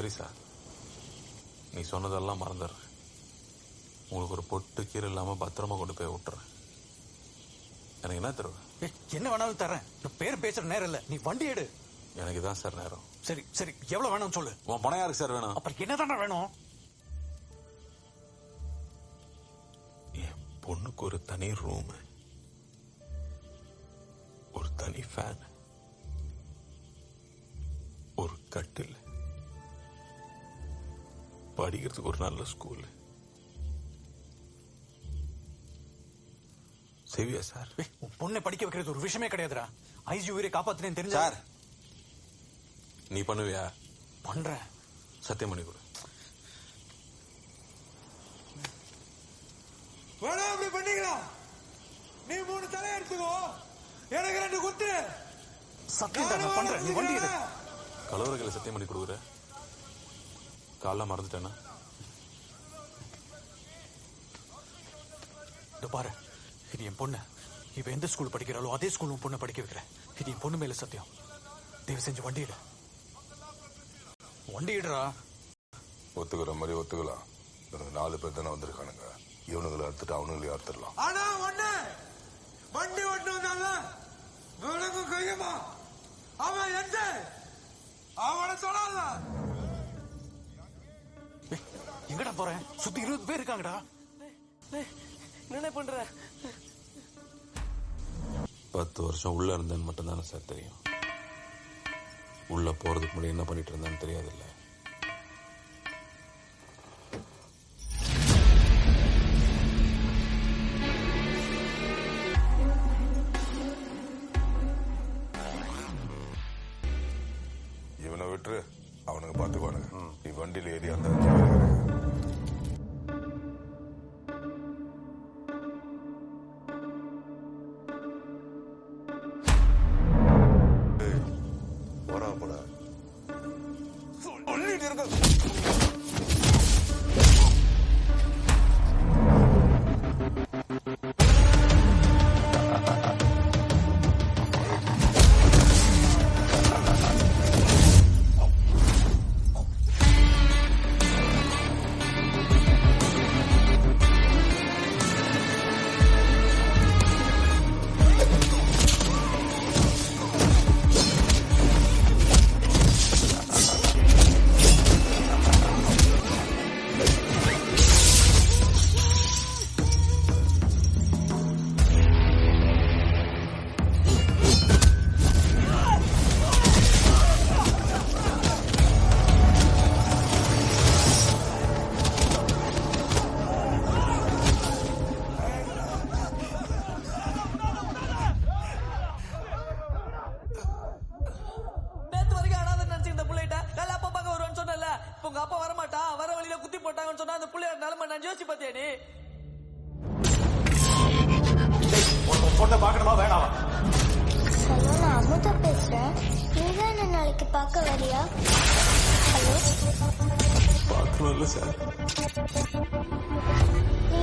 சரி சார், நீ சொன்னதெல்லாம் மறந்துடுறேன். உங்களுக்கு ஒரு பொட்டு கீரை இல்லாம பத்திரமா கொண்டு போய் விட்டுறேன். எனக்கு என்ன தருவேன்? என்ன வேணாலும் தரேன். பேர் பேசுற நேரம் இல்ல, நீ வண்டி எடு. எனக்கு தான் சார் நேரம். சரி சரி, எவ்வளவு வேணும் சொல்லு. உன் பணம் யாருக்கு சார் வேணும்? அப்புறம் என்னதான்டா வேணும்? என் பொண்ணுக்கு ஒரு தனி ரூம், ஒரு தனி ஃபேன், ஒரு கட்டில், படிக்கிறதுக்கு ஒரு நல்ல ஸ்கூல். செய்வியா சார்? உன் பொண்ணை படிக்க வைக்கிறது ஒரு விஷயமே கிடையாதுடா. ஐஜி உயிரை காப்பாத்தினேன்னு தெரிஞ்ச சார், நீ பண்ணுவியா? பண்றேன். சத்தியம் பண்ணி கொடு. வேணா அப்படி பண்ணிக்கலாம். நீ 3 தலை எடுத்துக்கோ, எனக்கு 2 குத்து. சத்தியம் தான் நான் பண்றேன், நீ வண்டி எடு. கலவரங்களை சத்தியம் பண்ணி கொடுக்குற. காலைல மறந்துட்டேன்னா பாரு, இது என் பொண்ணு. இப்ப எந்த ஸ்கூல் படிக்கிறாளோ அதே ஸ்கூல் உன் பொண்ணை படிக்க வைக்கிறேன். இது என் பொண்ணு மேல சத்தியம். தயவு செஞ்சு வண்டி எடு. வண்டி எடுறா. ஒத்துக்கிற மாதிரி ஒத்துக்கலாம். 4 பேர் தானே வந்திருக்கானுங்க. இவனுங்களை அறுத்துட்டு அவனுங்களையும் அறுத்துடலாம். ஆனா ஒண்ணு, வண்டி ஓட்டு வந்தால விலங்கு கையுமா அவன் எந்த அவனை சொல்லாத. எங்கடா போறேன்? சுத்தி 20 பேர் இருக்காங்கடா. என்ன பண்ற? 10 வருஷம் உள்ள இருந்தேன்னு மட்டும்தானே சார் தெரியும். உள்ள போறதுக்கு முன்னாடி என்ன பண்ணிட்டு இருந்தான்னு தெரியாது இல்ல. இவனை விட்டு அவனுங்க பாத்துக்குவானுங்க. நீ வண்டியில ஏறி அந்த 5 பேர் உங்க அப்பா வரமாட்டா, வர வழியில குத்தி போட்டாங்கன்னு சொன்னா அந்த புள்ளைய நிலைமை நான் யோசிச்சு பாத்தியாடி? பொண்ணை பாக்கணுமா வேணாமா? நான் அமுதா பேசுறேன். நீதான் என்ன நாளைக்கு பார்க்க வரியா? ஹலோ, பார்க்கணும்ல சார். நீ